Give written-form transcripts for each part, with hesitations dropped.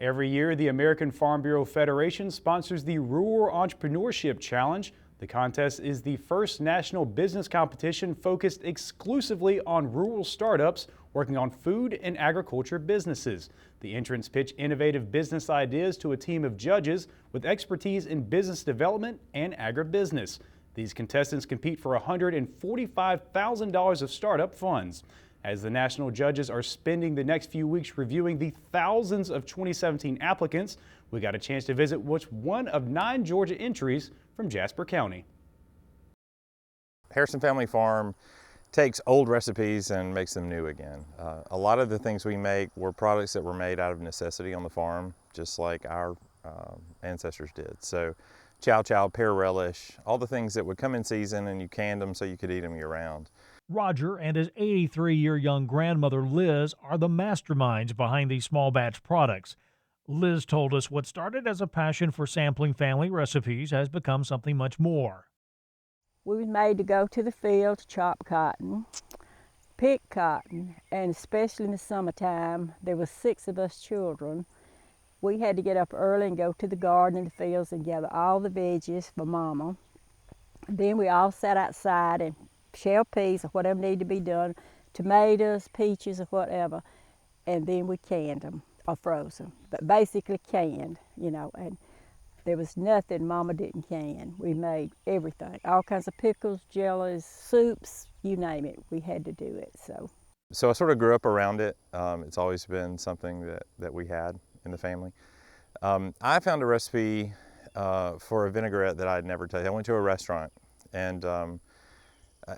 Every year, the American Farm Bureau Federation sponsors the Rural Entrepreneurship Challenge. The contest is the first national business competition focused exclusively on rural startups working on food and agriculture businesses. The entrants pitch innovative business ideas to a team of judges with expertise in business development and agribusiness. These contestants compete for $145,000 of startup funds. As the national judges are spending the next few weeks reviewing the thousands of 2017 applicants, we got a chance to visit what's one of 9 Georgia entries from Jasper County. Harrison Family Farm takes old recipes and makes them new again. A lot of the things we make were products that were made out of necessity on the farm, just like our ancestors did. So chow chow, pear relish, all the things that would come in season and you canned them so you could eat them year round. Roger and his 83-year young grandmother Liz are the masterminds behind these small batch products. Liz told us what started as a passion for sampling family recipes has become something much more. We was made to go to the field to chop cotton, pick cotton, and especially in the summertime, there was 6 of us children. We had to get up early and go to the garden and the fields and gather all the veggies for Mama. Then we all sat outside and shell peas or whatever needed to be done, tomatoes, peaches, or whatever, and then we canned them or froze them, but basically canned, you know, and there was nothing Mama didn't can. We made everything, all kinds of pickles, jellies, soups, you name it, we had to do it. So I sort of grew up around it. It's always been something that we had in the family. I found a recipe for a vinaigrette that I'd never tasted. I went to a restaurant and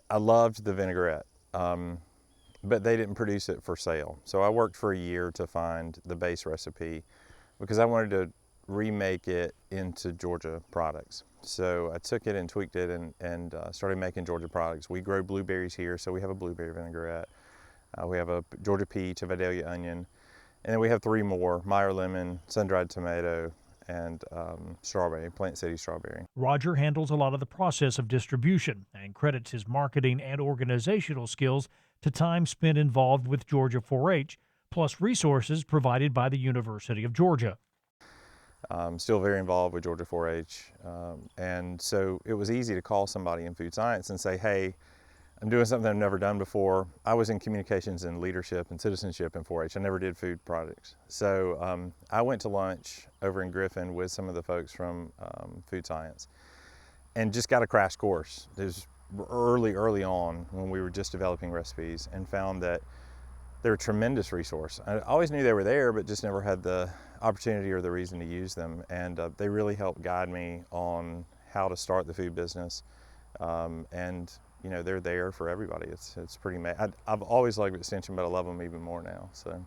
I loved the vinaigrette, but they didn't produce it for sale. So I worked for a year to find the base recipe because I wanted to remake it into Georgia products. So I took it and tweaked it and started making Georgia products. We grow blueberries here, so we have a blueberry vinaigrette. We have a Georgia peach, a Vidalia onion, and then we have 3 more, Meyer lemon, sun-dried tomato, and strawberry, Plant City strawberry. Roger handles a lot of the process of distribution and credits his marketing and organizational skills to time spent involved with Georgia 4-H, plus resources provided by the University of Georgia. I'm still very involved with Georgia 4-H, and so it was easy to call somebody in food science and say, hey, I'm doing something I've never done before. I was in communications and leadership and citizenship in 4-H. I never did food products. So I went to lunch over in Griffin with some of the folks from food science and just got a crash course. It was early on when we were just developing recipes and found that they're a tremendous resource. I always knew they were there, but just never had the opportunity or the reason to use them. And they really helped guide me on how to start the food business. And you know, they're there for everybody. It's pretty amazing. I've always liked Extension, but I love them even more now. So,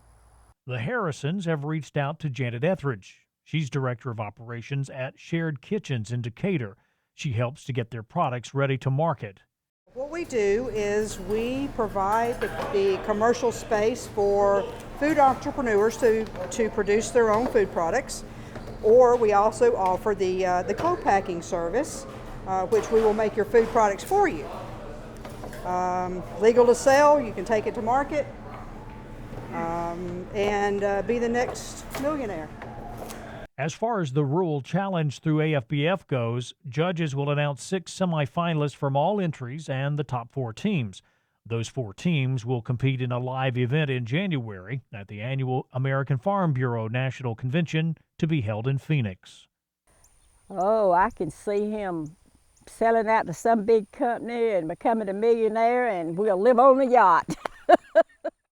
the Harrisons have reached out to Janet Etheridge. She's director of operations at Shared Kitchens in Decatur. She helps to get their products ready to market. What we do is we provide the commercial space for food entrepreneurs to produce their own food products, or we also offer the co-packing service, which we will make your food products for you. Legal to sell, you can take it to market and be the next millionaire. As far as the Rural Challenge through AFBF goes, judges will announce 6 semifinalists from all entries and the top 4 teams. Those 4 teams will compete in a live event in January at the annual American Farm Bureau National Convention to be held in Phoenix. Oh, I can see him selling out to some big company and becoming a millionaire, and we'll live on a yacht.